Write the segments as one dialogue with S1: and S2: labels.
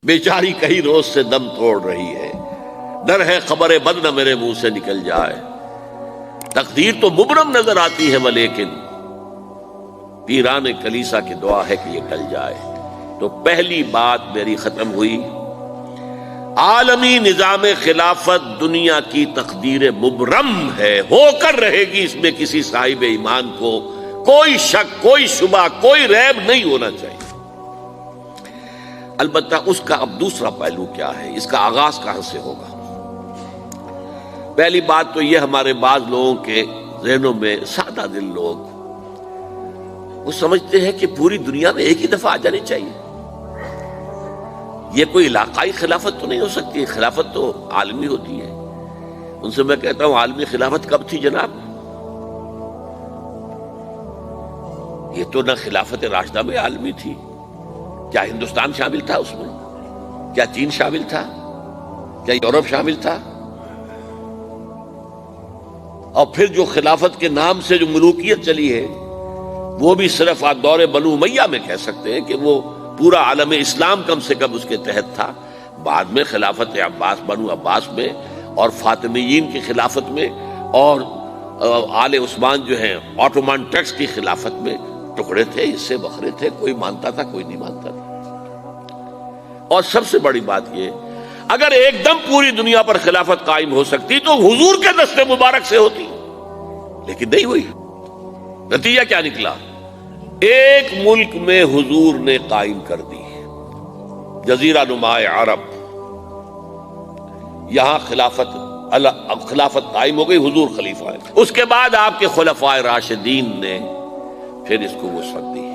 S1: بیچاری کئی روز سے دم توڑ رہی ہے، ڈر ہے خبر بد نہ میرے منہ سے نکل جائے۔ تقدیر تو مبرم نظر آتی ہے ولیکن پیران کلیسا کی دعا ہے کہ یہ ٹل جائے۔ تو پہلی بات میری ختم ہوئی، عالمی نظام خلافت دنیا کی تقدیر مبرم ہے، ہو کر رہے گی، اس میں کسی صاحب ایمان کو کوئی شک، کوئی شبہ، کوئی ریب نہیں ہونا چاہیے۔ البتہ اس کا اب دوسرا پہلو کیا ہے، اس کا آغاز کہاں سے ہوگا؟ پہلی بات تو یہ، ہمارے بعض لوگوں کے ذہنوں میں، سادہ دل لوگ وہ سمجھتے ہیں کہ پوری دنیا میں ایک ہی دفعہ آ جانی چاہیے۔ یہ کوئی علاقائی خلافت تو نہیں ہو سکتی، خلافت تو عالمی ہوتی ہے۔ ان سے میں کہتا ہوں، عالمی خلافت کب تھی جناب؟ یہ تو نہ خلافت راشدہ میں عالمی تھی، کیا ہندوستان شامل تھا اس میں؟ کیا چین شامل تھا؟ کیا یورپ شامل تھا؟ اور پھر جو خلافت کے نام سے جو ملوکیت چلی ہے، وہ بھی صرف آپ دور بنو امیہ میں کہہ سکتے ہیں کہ وہ پورا عالم اسلام کم سے کم اس کے تحت تھا۔ بعد میں خلافت عباس، بنو عباس میں، اور فاطمیین کی خلافت میں، اور آل عثمان جو ہیں آٹومان ٹرکس کی خلافت میں ٹکڑے تھے، حصے بکھرے تھے، کوئی مانتا تھا، کوئی نہیں مانتا تھا۔ اور سب سے بڑی بات یہ، اگر ایک دم پوری دنیا پر خلافت قائم ہو سکتی تو حضور کے دست مبارک سے ہوتی، لیکن نہیں ہوئی۔ نتیجہ کیا نکلا؟ ایک ملک میں حضور نے قائم کر دی، جزیرہ نما عرب، یہاں خلافت قائم ہو گئی، حضور خلیفہ ہے۔ اس کے بعد آپ کے خلفائے راشدین نے پھر اس کو وسعت دی،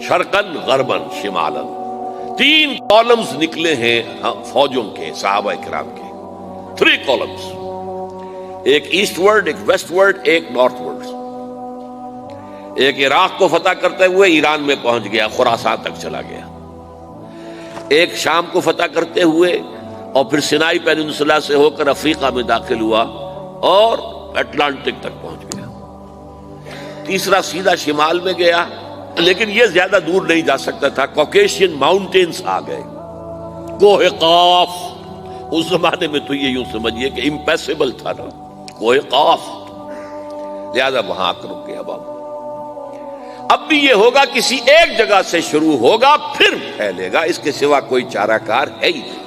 S1: شرقاً غرباً شمالاً۔ 3 کالمز نکلے ہیں فوجوں کے، صحابہ کرام کے، 3 کالمز، ایک ایسٹ ورڈ، ایک ویسٹ ورڈ، ایک نارتھ ورڈ۔ ایک عراق کو فتح کرتے ہوئے ایران میں پہنچ گیا، خراسان تک چلا گیا۔ ایک شام کو فتح کرتے ہوئے اور پھر سینائی پیننسولا سے ہو کر افریقہ میں داخل ہوا اور اٹلانٹک تک پہنچ گیا۔ تیسرا سیدھا شمال میں گیا، لیکن یہ زیادہ دور نہیں جا سکتا تھا، کوکیشین ماؤنٹینز آ گئے، کوہ قاف۔ اس زمانے میں تو یہ یوں سمجھیے کہ امپیسیبل تھا نا، کوہ قاف، لہذا وہاں آ کر رک گیا بابا۔ اب بھی یہ ہوگا، کسی ایک جگہ سے شروع ہوگا پھر پھیلے گا، اس کے سوا کوئی چارہ کار ہے ہی نہیں۔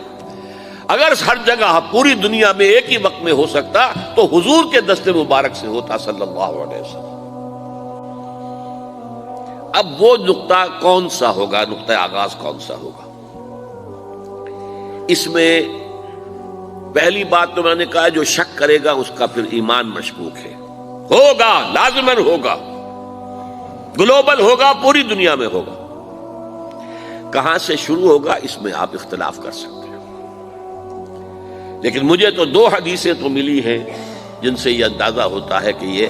S1: اگر ہر جگہ پوری دنیا میں ایک ہی وقت میں ہو سکتا تو حضور کے دست مبارک سے ہوتا صلی اللہ علیہ وسلم۔ اب وہ نقطہ کون سا ہوگا، نقطہ آغاز کون سا ہوگا؟ اس میں پہلی بات تو میں نے کہا، جو شک کرے گا اس کا پھر ایمان مشکوک ہے۔ ہوگا، لازماً ہوگا، گلوبل ہوگا، پوری دنیا میں ہوگا۔ کہاں سے شروع ہوگا اس میں آپ اختلاف کر سکتے ہیں، لیکن مجھے تو 2 حدیثیں تو ملی ہیں جن سے یہ اندازہ ہوتا ہے کہ یہ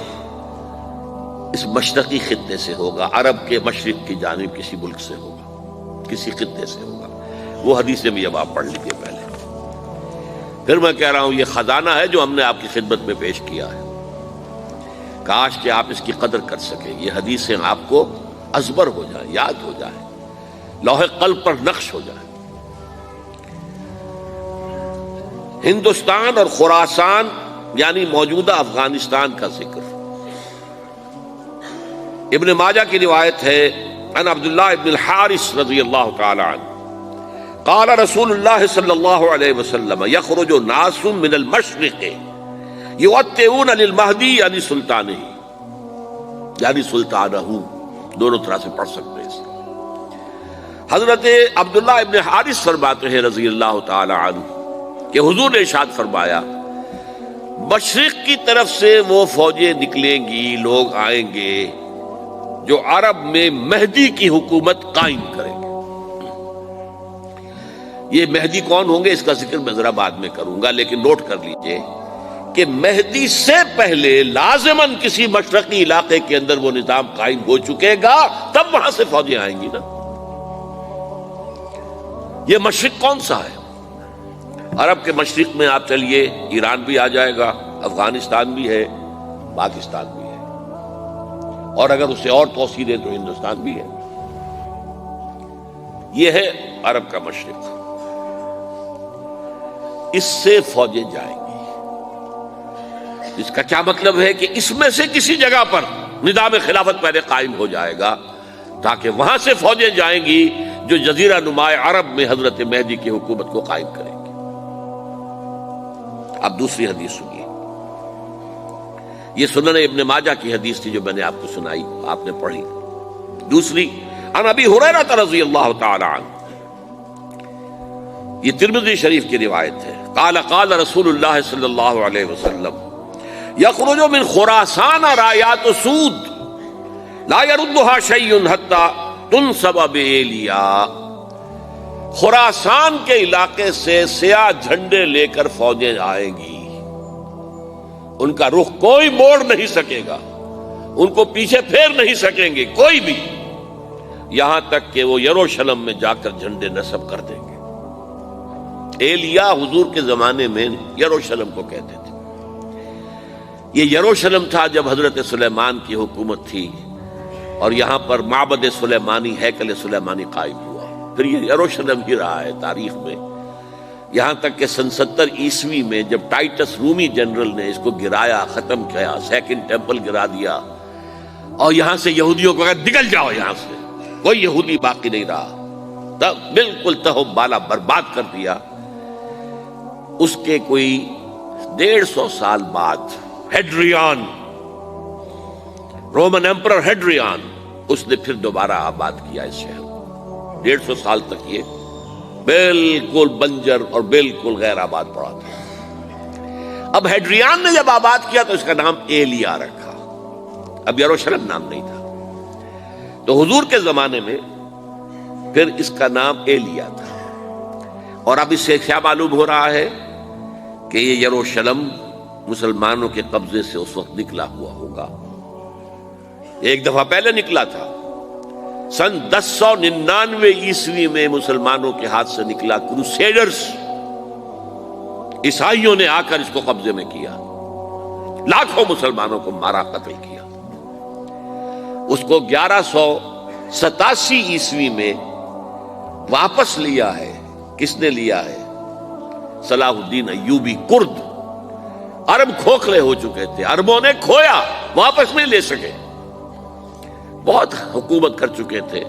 S1: اس مشرقی خطے سے ہوگا، عرب کے مشرق کی جانب کسی ملک سے ہوگا، کسی خطے سے ہوگا۔ وہ حدیثیں بھی اب آپ پڑھ لیجیے پہلے، پھر میں کہہ رہا ہوں یہ خزانہ ہے جو ہم نے آپ کی خدمت میں پیش کیا ہے، کاش کہ آپ اس کی قدر کر سکیں، یہ حدیثیں آپ کو ازبر ہو جائیں، یاد ہو جائیں، لوح قلب پر نقش ہو جائیں۔ ہندوستان اور خراسان یعنی موجودہ افغانستان کا ذکر ابن ماجہ کی روایت ہے، عن عبداللہ ابن الحارث رضی اللہ تعالی عنہ قال رسول اللہ صلی اللہ علیہ وسلم یخرج ناس من المشرق یوطئون للمہدی یعنی سلطانہ، یعنی سلطانہ، دونوں طرح سے پڑھ سکتے ہیں۔ حضرت عبداللہ ابن حارث فرماتے ہیں رضی اللہ تعالی عنہ کہ حضور نے ارشاد فرمایا، مشرق کی طرف سے وہ فوجیں نکلیں گی، لوگ آئیں گے جو عرب میں مہدی کی حکومت قائم کریں گے۔ یہ مہدی کون ہوں گے اس کا ذکر میں ذرا بعد میں کروں گا، لیکن نوٹ کر لیجئے کہ مہدی سے پہلے لازماً کسی مشرقی علاقے کے اندر وہ نظام قائم ہو چکے گا، تب وہاں سے فوجیں آئیں گی نا۔ یہ مشرق کون سا ہے؟ عرب کے مشرق میں آپ چلیے، ایران بھی آ جائے گا، افغانستان بھی ہے، پاکستان بھی ہے، اور اگر اسے اور توسیع دیں تو ہندوستان بھی ہے۔ یہ ہے عرب کا مشرق، اس سے فوجیں جائیں گی۔ اس کا کیا مطلب ہے کہ اس میں سے کسی جگہ پر نظام خلافت پہلے قائم ہو جائے گا، تاکہ وہاں سے فوجیں جائیں گی جو جزیرہ نما عرب میں حضرت مہدی کی حکومت کو قائم کریں گی۔ اب دوسری حدیث سنیے، یہ سنن ابن ماجہ کی حدیث تھی جو میں نے آپ کو سنائی، آپ نے پڑھی۔ دوسری، عن ابی ہریرہ رضی اللہ تعالی عنہ، یہ ترمذی شریف کی روایت ہے، قال قال رسول اللہ صلی اللہ علیہ وسلم یخرج من خراسان رایات سود لا يردها شیء حتی تنصب بایلیا، خراسان کے علاقے سے سیاہ جھنڈے لے کر فوجیں آئیں گی، ان کا رخ کوئی موڑ نہیں سکے گا، ان کو پیچھے پھیر نہیں سکیں گے کوئی بھی، یہاں تک کہ وہ یروشلم میں جا کر جھنڈے نصب کر دیں گے۔ ایلیا حضور کے زمانے میں یروشلم کو کہتے تھے۔ یہ یروشلم تھا جب حضرت سلیمان کی حکومت تھی، اور یہاں پر معبد سلیمانی، ہیکل سلیمانی قائم ہوا، پھر یہ یروشلم ہی رہا ہے تاریخ میں، یہاں تک کہ سن 70 عیسوی میں جب ٹائٹس رومی جنرل نے اس کو گرایا، ختم کیا، سیکنڈ ٹیمپل گرا دیا، اور یہاں سے یہودیوں کو کہا نکل جاؤ یہاں سے، کوئی یہودی باقی نہیں رہا، تب بالکل تہو بالا برباد کر دیا۔ اس کے کوئی 150 سال بعد ہیڈریان، رومن ایمپرر ہیڈریان، اس نے پھر دوبارہ آباد کیا اس شہر کو۔ 150 سال تک یہ بالکل بنجر اور بالکل غیر آباد پڑا تھا۔ اب ہیڈریان نے جب آباد کیا تو اس کا نام ایلیا رکھا، اب یروشلم نام نہیں تھا۔ تو حضور کے زمانے میں پھر اس کا نام ایلیا تھا، اور اب اس سے کیا معلوم ہو رہا ہے کہ یہ یروشلم مسلمانوں کے قبضے سے اس وقت نکلا ہوا ہوگا، ایک دفعہ پہلے نکلا تھا، سن 1099 عیسوی میں مسلمانوں کے ہاتھ سے نکلا، کروسیڈرز عیسائیوں نے آ کر اس کو قبضے میں کیا، لاکھوں مسلمانوں کو مارا، قتل کیا۔ اس کو 1187 عیسوی میں واپس لیا ہے، کس نے لیا ہے؟ صلاح الدین ایوبی کرد۔ عرب کھوکھلے ہو چکے تھے، عربوں نے کھویا، واپس نہیں لے سکے، بہت حکومت کر چکے تھے،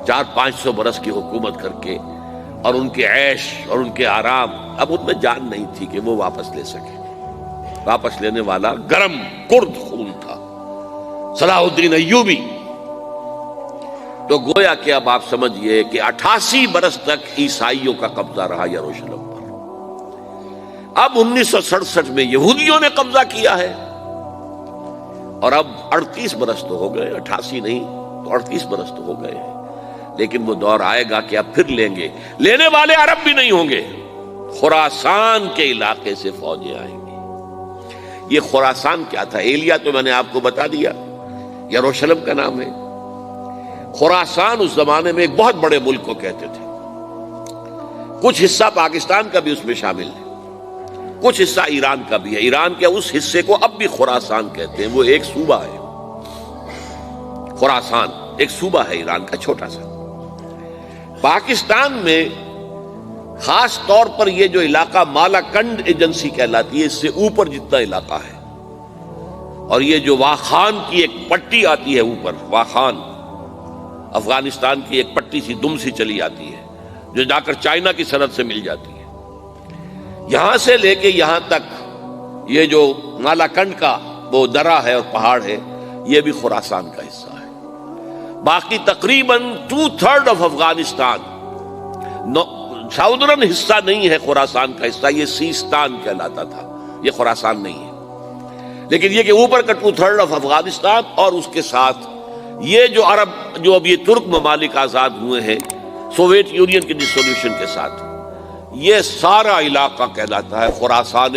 S1: 400-500 برس کی حکومت کر کے، اور ان کے عیش اور ان کے آرام، اب ان میں جان نہیں تھی کہ وہ واپس لے سکے۔ واپس لینے والا گرم کرد خون تھا، صلاح الدین ایوبی۔ تو گویا کہ اب آپ سمجھئے کہ 88 برس تک عیسائیوں کا قبضہ رہا یروشلم پر۔ اب 1967 میں یہودیوں نے قبضہ کیا ہے، اور اب 38 برس تو ہو گئے، 88 نہیں تو 38 برس تو ہو گئے ہیں، لیکن وہ دور آئے گا کہ اب پھر لیں گے، لینے والے عرب بھی نہیں ہوں گے، خراسان کے علاقے سے فوجیں آئیں گی۔ یہ خراسان کیا تھا؟ ایلیا تو میں نے آپ کو بتا دیا، یروشلم کا نام ہے۔ خراسان اس زمانے میں ایک بہت بڑے ملک کو کہتے تھے، کچھ حصہ پاکستان کا بھی اس میں شامل ہے، کچھ حصہ ایران کا بھی ہے، ایران کے اس حصے کو اب بھی خراسان کہتے ہیں، وہ ایک صوبہ ہے، خراسان ایک صوبہ ہے ایران کا چھوٹا سا۔ پاکستان میں خاص طور پر یہ جو علاقہ مالا کنڈ ایجنسی کہلاتی ہے، اس سے اوپر جتنا علاقہ ہے، اور یہ جو واخان کی ایک پٹی آتی ہے اوپر، واخان افغانستان کی ایک پٹی سی دم سی چلی آتی ہے جو جا کر چائنا کی سرحد سے مل جاتی ہے، یہاں سے لے کے یہاں تک یہ جو مالا کنڈ کا وہ درہ ہے اور پہاڑ ہے، یہ بھی خراسان کا حصہ ہے۔ باقی تقریباً 2/3 آف افغانستان ساؤدرن حصہ نہیں ہے خراسان کا حصہ، یہ سیستان کہلاتا تھا، یہ خراسان نہیں ہے، لیکن یہ کہ اوپر کا 2/3 آف افغانستان، اور اس کے ساتھ یہ جو عرب جو اب یہ ترک ممالک آزاد ہوئے ہیں سوویت یونین کی ڈسولوشن کے ساتھ، یہ سارا علاقہ کہلاتا ہے خراسان